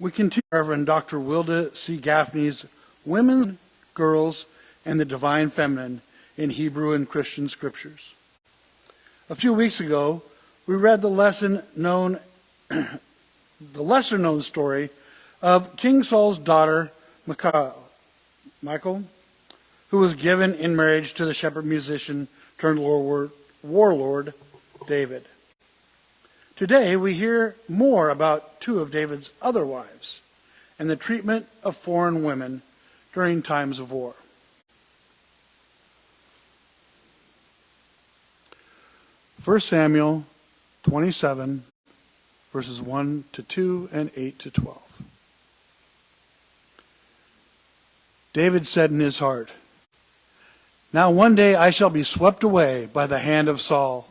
We continue Reverend Dr. Wilda C. Gaffney's Women, Girls, and the Divine Feminine in Hebrew and Christian Scriptures. A few weeks ago, we read the lesser known story of King Saul's daughter, Michal, who was given in marriage to the shepherd musician turned warlord, David. Today, we hear more about two of David's other wives and the treatment of foreign women during times of war. 1 Samuel 27, verses 1 to 2 and 8 to 12. David said in his heart, "Now one day I shall be swept away by the hand of Saul.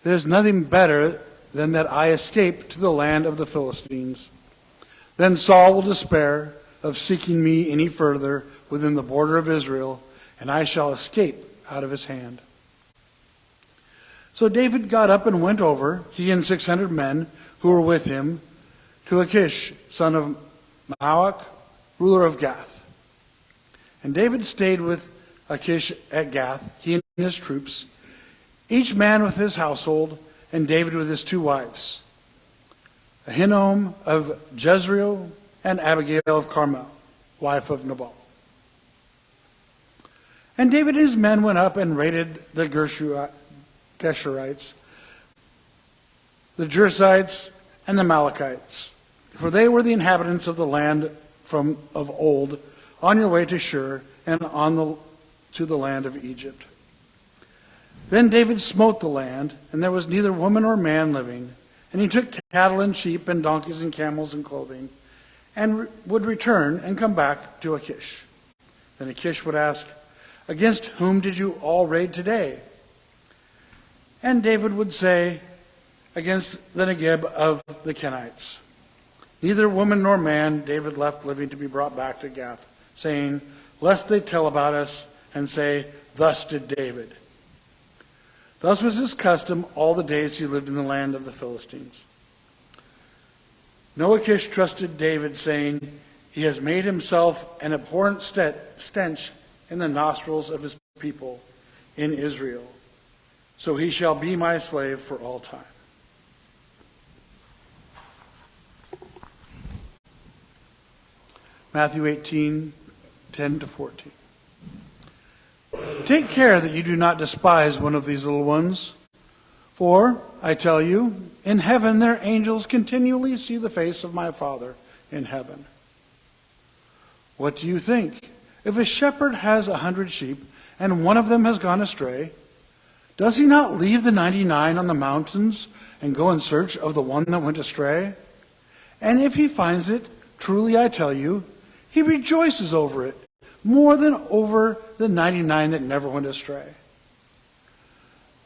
There is nothing better than that I escape to the land of the Philistines. Then Saul will despair of seeking me any further within the border of Israel, and I shall escape out of his hand." So David got up and went over, he and 600 men who were with him, to Achish, son of Maoch, ruler of Gath. And David stayed with Achish at Gath, he and his troops, each man with his household, and David with his two wives, Ahinoam of Jezreel and Abigail of Carmel, wife of Nabal. And David and his men went up and raided the Geshurites, the Jerizzites, and the Amalekites, for they were the inhabitants of the land of old, on your way to Shur and to the land of Egypt. Then David smote the land, and there was neither woman nor man living. And he took cattle and sheep and donkeys and camels and clothing, and would return and come back to Achish. Then Achish would ask, "Against whom did you all raid today?" And David would say, "Against the Negeb of the Kenites." Neither woman nor man David left living to be brought back to Gath, saying, "Lest they tell about us and say, 'Thus did David.'" Thus was his custom all the days he lived in the land of the Philistines. No Achish trusted David, saying, "He has made himself an abhorrent stench in the nostrils of his people in Israel. So he shall be my slave for all time." Matthew 18, 10 to 14. "Take care that you do not despise one of these little ones. For, I tell you, in heaven their angels continually see the face of my Father in heaven. What do you think? If a shepherd has 100 sheep, and one of them has gone astray, does he not leave the 99 on the mountains and go in search of the one that went astray? And if he finds it, truly I tell you, he rejoices over it, more than over the 99 that never went astray.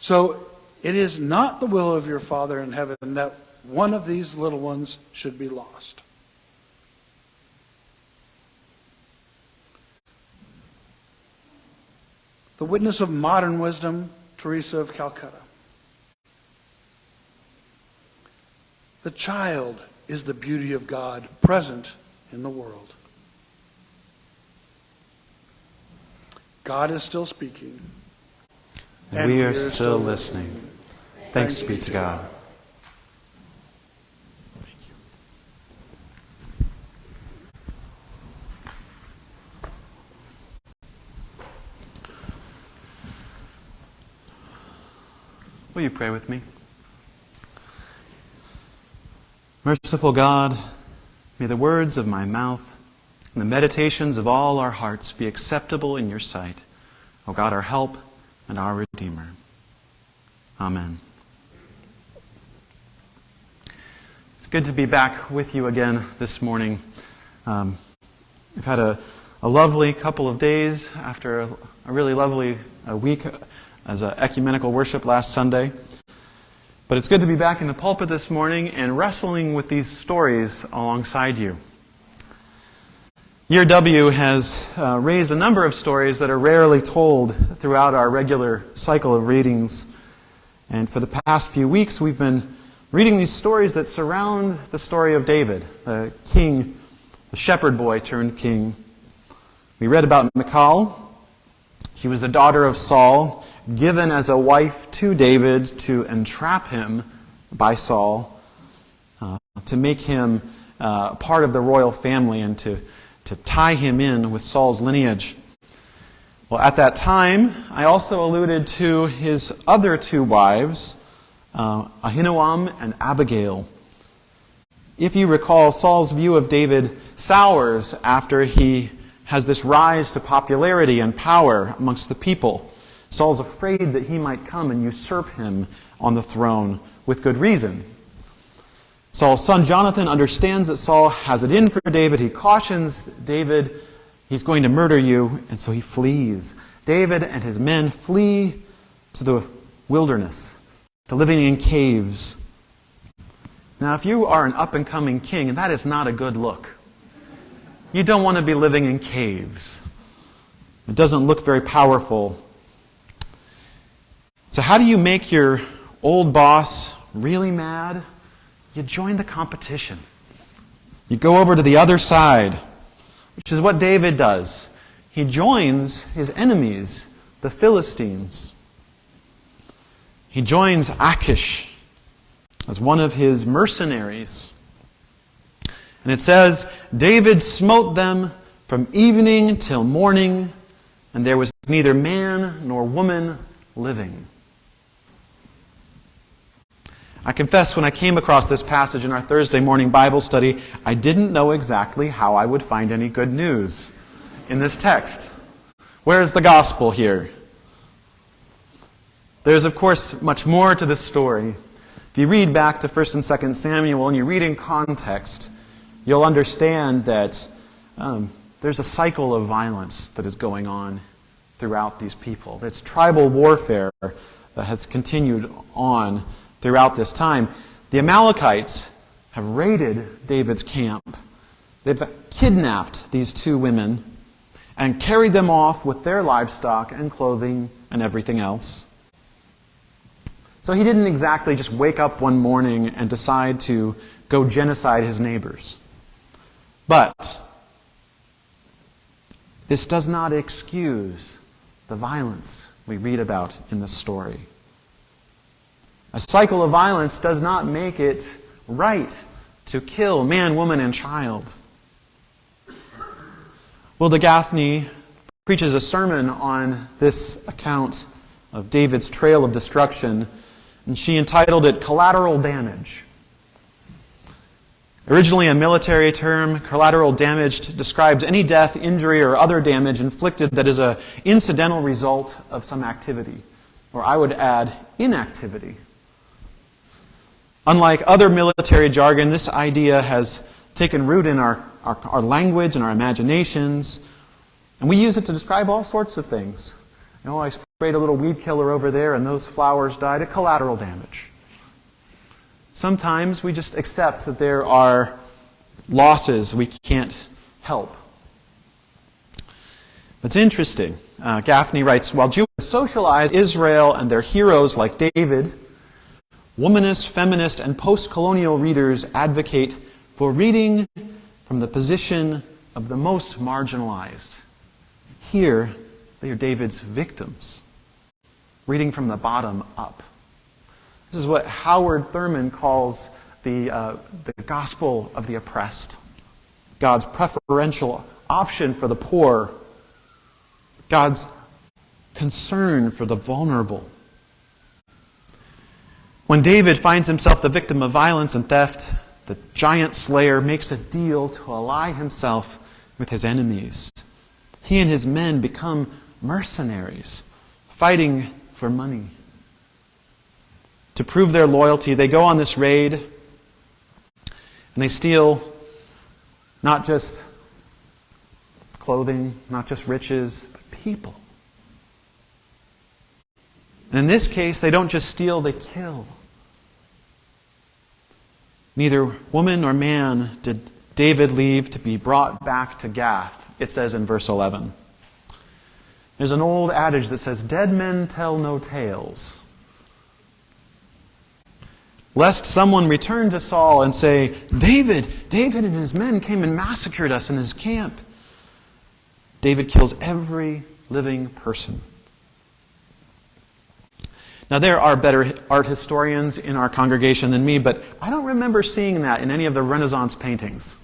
So it is not the will of your Father in heaven that one of these little ones should be lost." The witness of modern wisdom, Teresa of Calcutta. The child is the beauty of God present in the world. God is still speaking. And we are still listening. Thanks be to God. Thank you. Will you pray with me? Merciful God, may the words of my mouth and the meditations of all our hearts be acceptable in your sight, O God, our help and our Redeemer. Amen. It's good to be back with you again this morning. We've had a lovely couple of days after a really lovely week as an ecumenical worship last Sunday. But it's good to be back in the pulpit this morning and wrestling with these stories alongside you. Year W has raised a number of stories that are rarely told throughout our regular cycle of readings. And for the past few weeks, we've been reading these stories that surround the story of David, the king, the shepherd boy turned king. We read about Michal. She was the daughter of Saul, given as a wife to David to entrap him by Saul, to make him part of the royal family and to tie him in with Saul's lineage. Well, at that time, I also alluded to his other two wives, Ahinoam and Abigail. If you recall, Saul's view of David sours after he has this rise to popularity and power amongst the people. Saul's afraid that he might come and usurp him on the throne with good reason. Saul's son Jonathan understands that Saul has it in for David. He cautions David, he's going to murder you, and so he flees. David and his men flee to the wilderness, to living in caves. Now, if you are an up-and-coming king, that is not a good look. You don't want to be living in caves. It doesn't look very powerful. So how do you make your old boss really mad? You join the competition. You go over to the other side, which is what David does. He joins his enemies, the Philistines. He joins Achish as one of his mercenaries. And it says, David smote them from evening till morning, and there was neither man nor woman living. I confess, when I came across this passage in our Thursday morning Bible study, I didn't know exactly how I would find any good news in this text. Where's the gospel here? There's, of course, much more to this story. If you read back to 1 and 2 Samuel and you read in context, you'll understand that there's a cycle of violence that is going on throughout these people. It's tribal warfare that has continued on throughout this time. The Amalekites have raided David's camp. They've kidnapped these two women and carried them off with their livestock and clothing and everything else. So he didn't exactly just wake up one morning and decide to go genocide his neighbors. But this does not excuse the violence we read about in this story. A cycle of violence does not make it right to kill man, woman, and child. Wilda Gaffney preaches a sermon on this account of David's trail of destruction, and she entitled it Collateral Damage. Originally a military term, collateral damage describes any death, injury, or other damage inflicted that is an incidental result of some activity, or I would add, inactivity. Unlike other military jargon, this idea has taken root in our language and our imaginations, and we use it to describe all sorts of things. You know, I sprayed a little weed killer over there and those flowers died. A collateral damage. Sometimes we just accept that there are losses we can't help. It's interesting. Gaffney writes, while Jews socialize Israel and their heroes like David, womanist, feminist, and post-colonial readers advocate for reading from the position of the most marginalized. Here, they are David's victims, reading from the bottom up. This is what Howard Thurman calls the gospel of the oppressed. God's preferential option for the poor. God's concern for the vulnerable. When David finds himself the victim of violence and theft, the giant slayer makes a deal to ally himself with his enemies. He and his men become mercenaries, fighting for money. To prove their loyalty, they go on this raid, and they steal not just clothing, not just riches, but people. And in this case, they don't just steal, they kill. Neither woman nor man did David leave to be brought back to Gath, it says in verse 11. There's an old adage that says, dead men tell no tales. lest someone return to Saul and say, David and his men came and massacred us in his camp. David kills every living person. Now, there are better art historians in our congregation than me, but I don't remember seeing that in any of the Renaissance paintings.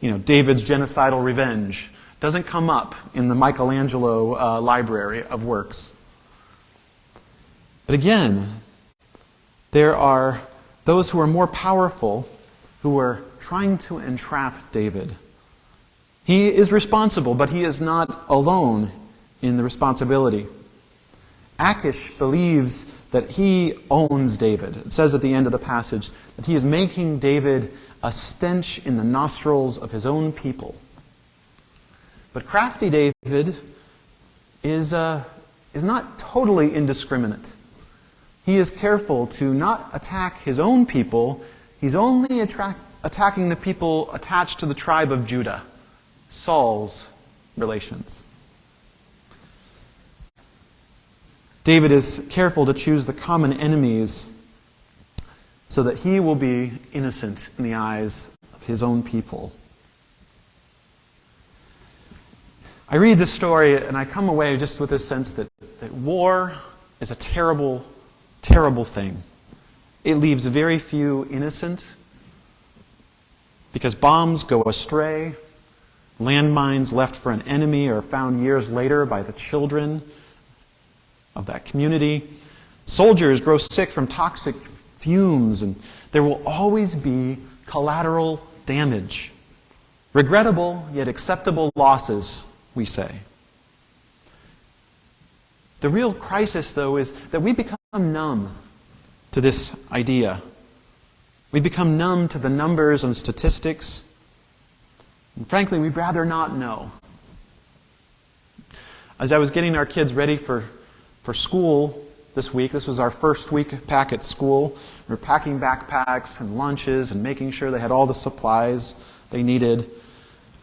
David's genocidal revenge doesn't come up in the Michelangelo library of works. But again, there are those who are more powerful who are trying to entrap David. He is responsible, but he is not alone in the responsibility. Achish believes that he owns David. It says at the end of the passage that he is making David a stench in the nostrils of his own people. But crafty David is not totally indiscriminate. He is careful to not attack his own people. He's only attacking the people attached to the tribe of Judah, Saul's relations. David is careful to choose the common enemies so that he will be innocent in the eyes of his own people. I read this story and I come away just with this sense that war is a terrible, terrible thing. It leaves very few innocent because bombs go astray, landmines left for an enemy are found years later by the children of that community. Soldiers grow sick from toxic fumes, and there will always be collateral damage. Regrettable yet acceptable losses, we say. The real crisis, though, is that we become numb to this idea. We become numb to the numbers and statistics. And frankly, we'd rather not know. As I was getting our kids ready for school this week, this was our first week back at school. We were packing backpacks and lunches and making sure they had all the supplies they needed.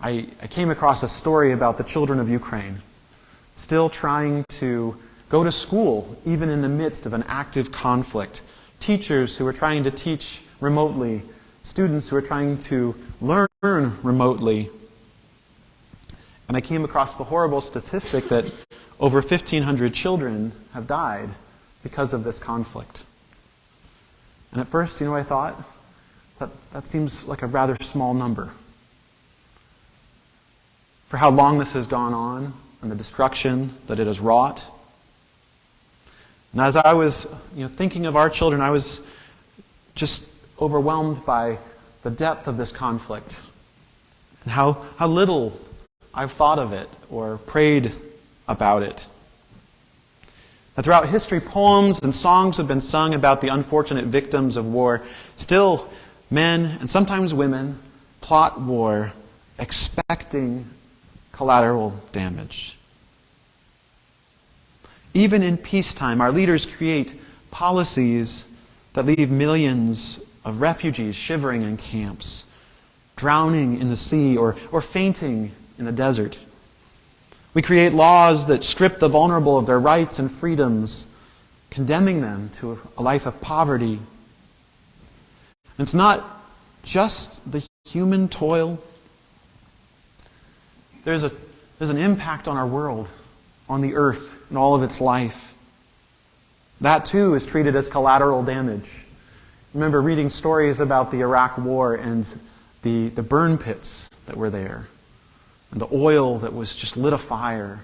I came across a story about the children of Ukraine, still trying to go to school even in the midst of an active conflict. Teachers who are trying to teach remotely, students who are trying to learn remotely. And I came across the horrible statistic that over 1,500 children have died because of this conflict. And at first, I thought, that seems like a rather small number. For how long this has gone on and the destruction that it has wrought. And as I was thinking of our children, I was just overwhelmed by the depth of this conflict and how little I've thought of it or prayed about it. And throughout history, poems and songs have been sung about the unfortunate victims of war. Still, men, and sometimes women, plot war, expecting collateral damage. Even in peacetime, our leaders create policies that leave millions of refugees shivering in camps, drowning in the sea, or fainting in the desert. We create laws that strip the vulnerable of their rights and freedoms, condemning them to a life of poverty. And it's not just the human toil. There's an impact on our world, on the earth, and all of its life. That too is treated as collateral damage. Remember reading stories about the Iraq War and the burn pits that were there, and the oil that was just lit afire.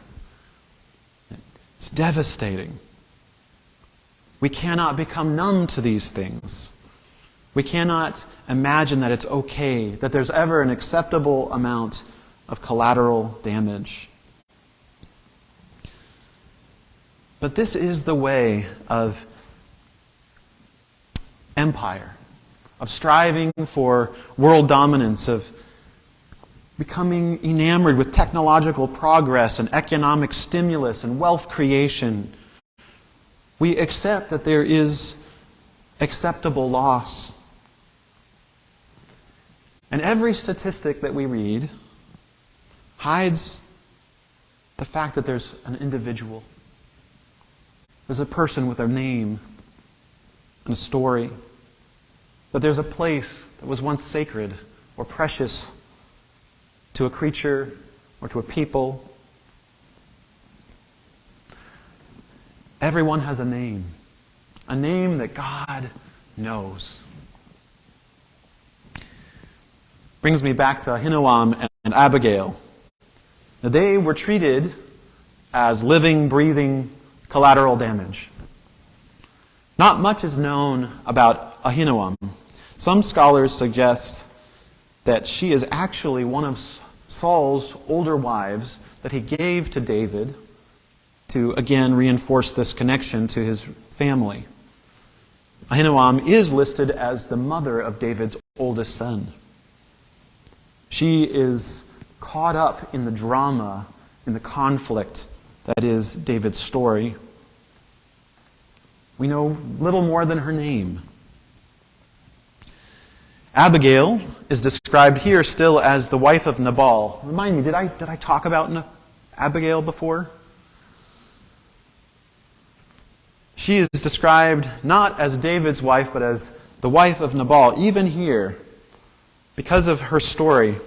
It's devastating. We cannot become numb to these things. We cannot imagine that it's okay, that there's ever an acceptable amount of collateral damage. But this is the way of empire, of striving for world dominance, of becoming enamored with technological progress and economic stimulus and wealth creation. We accept that there is acceptable loss. And every statistic that we read hides the fact that there's an individual. There's a person with a name. and a story. That there's a place that was once sacred or precious to a creature or to a people. Everyone has a name that God knows. Brings me back to Ahinoam and Abigail. Now, they were treated as living, breathing collateral damage. Not much is known about Ahinoam. Some scholars suggest that she is actually one of Saul's older wives that he gave to David to, again, reinforce this connection to his family. Ahinoam is listed as the mother of David's oldest son. She is caught up in the drama, in the conflict that is David's story. We know little more than her name. Abigail is described here still as the wife of Nabal. Remind me, did I talk about Abigail before? She is described not as David's wife, but as the wife of Nabal, even here, because of her story.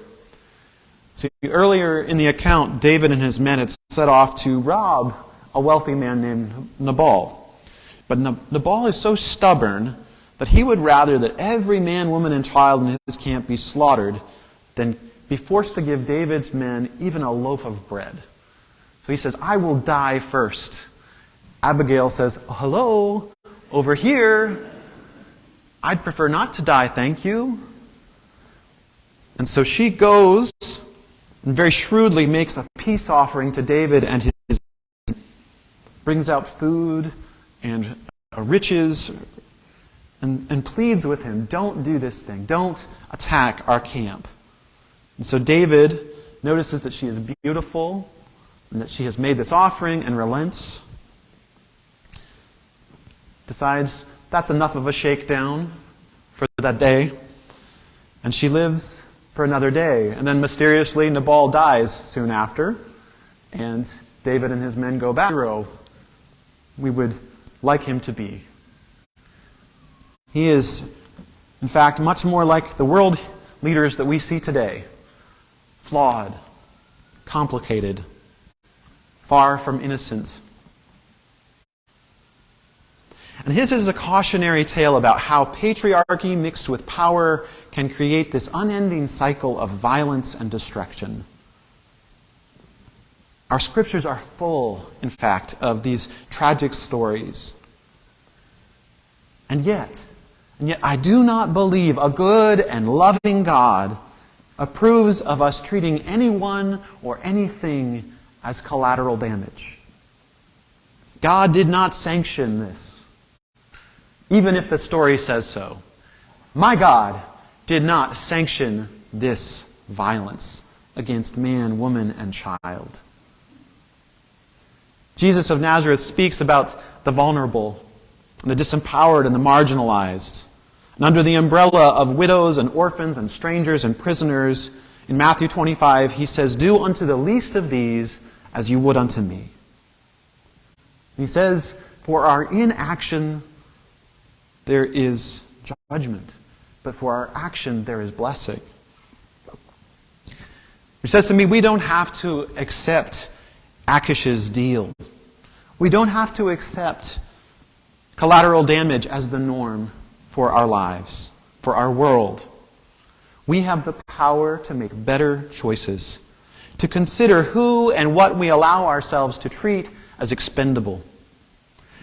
See, earlier in the account, David and his men had set off to rob a wealthy man named Nabal. But Nabal is so stubborn that he would rather that every man, woman, and child in his camp be slaughtered than be forced to give David's men even a loaf of bread. So he says, I will die first. Abigail says, hello, over here. I'd prefer not to die, thank you. And so she goes and very shrewdly makes a peace offering to David and his brings out food and riches and pleads with him, don't do this thing. Don't attack our camp. And so David notices that she is beautiful and that she has made this offering and relents. Decides that's enough of a shakedown for that day. And she lives for another day. And then mysteriously Nabal dies soon after. And David and his men go back to the hero we would like him to be. He is, in fact, much more like the world leaders that we see today. Flawed, complicated, far from innocent. And his is a cautionary tale about how patriarchy mixed with power can create this unending cycle of violence and destruction. Our scriptures are full, in fact, of these tragic stories. And yet I do not believe a good and loving God approves of us treating anyone or anything as collateral damage. God did not sanction this, even if the story says so. My God did not sanction this violence against man, woman, and child. Jesus of Nazareth speaks about the vulnerable, and the disempowered, and the marginalized. And under the umbrella of widows and orphans and strangers and prisoners, in Matthew 25, he says, do unto the least of these as you would unto me. He says, for our inaction there is judgment, but for our action there is blessing. He says to me, we don't have to accept Achish's deal. We don't have to accept collateral damage as the norm for our lives, for our world. We have the power to make better choices, to consider who and what we allow ourselves to treat as expendable.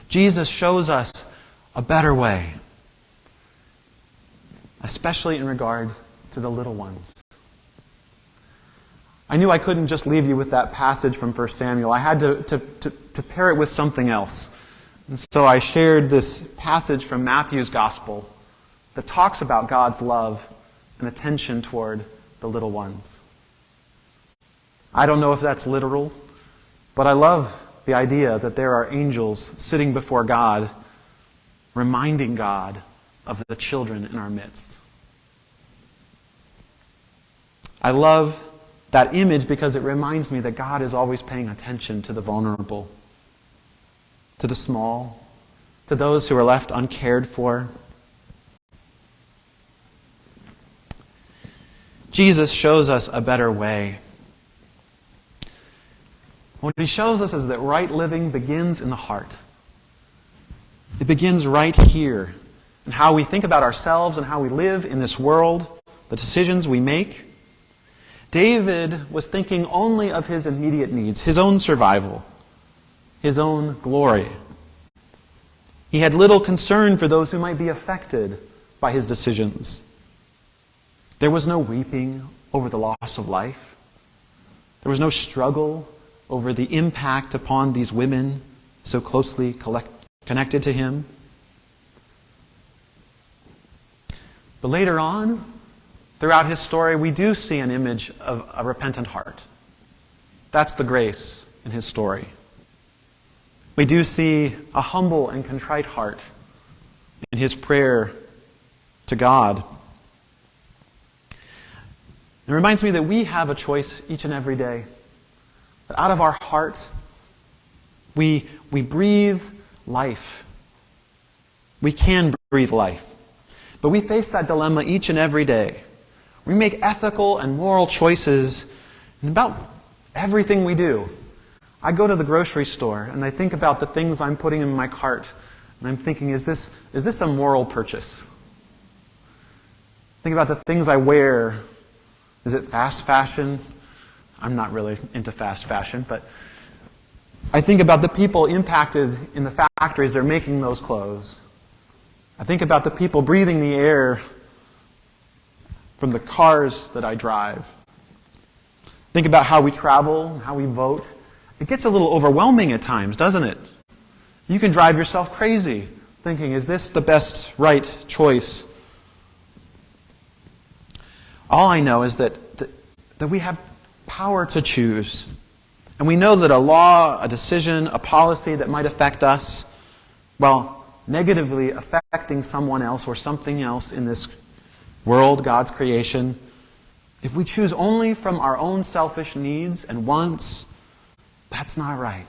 Jesus shows us a better way, especially in regard to the little ones. I knew I couldn't just leave you with that passage from 1 Samuel. I had to pair it with something else. And so I shared this passage from Matthew's Gospel that talks about God's love and attention toward the little ones. I don't know if that's literal, but I love the idea that there are angels sitting before God, reminding God of the children in our midst. I love that image because it reminds me that God is always paying attention to the vulnerable, to the small, to those who are left uncared for. Jesus shows us a better way. What he shows us is that right living begins in the heart. It begins right here, in how we think about ourselves and how we live in this world, the decisions we make. David was thinking only of his immediate needs, his own survival, his own glory. He had little concern for those who might be affected by his decisions. There was no weeping over the loss of life. There was no struggle over the impact upon these women so closely connected to him. But later on, throughout his story, we do see an image of a repentant heart. That's the grace in his story. We do see a humble and contrite heart in his prayer to God. It reminds me that we have a choice each and every day. That out of our heart, we breathe life. We can breathe life. But we face that dilemma each and every day. We make ethical and moral choices in about everything we do. I go to the grocery store and I think about the things I'm putting in my cart. And I'm thinking, is this a moral purchase? Think about the things I wear. Is it fast fashion? I'm not really into fast fashion, but I think about the people impacted in the factories that are making those clothes. I think about the people breathing the air from the cars that I drive. Think about how we travel, how we vote. It gets a little overwhelming at times, doesn't it? You can drive yourself crazy thinking, is this the best, right choice? All I know is that we have power to choose. And we know that a law, a decision, a policy that might affect us, well, negatively affecting someone else or something else in this world, God's creation, if we choose only from our own selfish needs and wants, that's not right.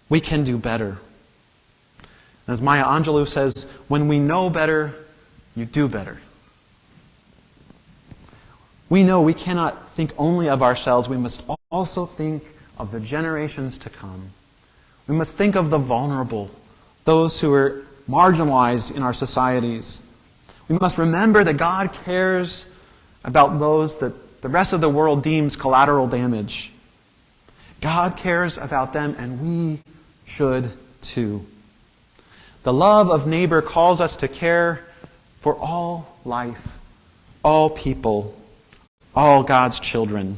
We can do better. As Maya Angelou says, when we know better, you do better. We know we cannot think only of ourselves. We must also think of the generations to come. We must think of the vulnerable, those who are marginalized in our societies. We must remember that God cares about those that the rest of the world deems collateral damage. God cares about them, and we should too. The love of neighbor calls us to care for all life, all people, all God's children.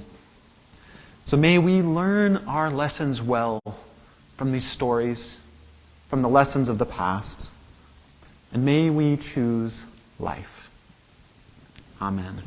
So may we learn our lessons well from these stories, from the lessons of the past, and may we choose life. Amen.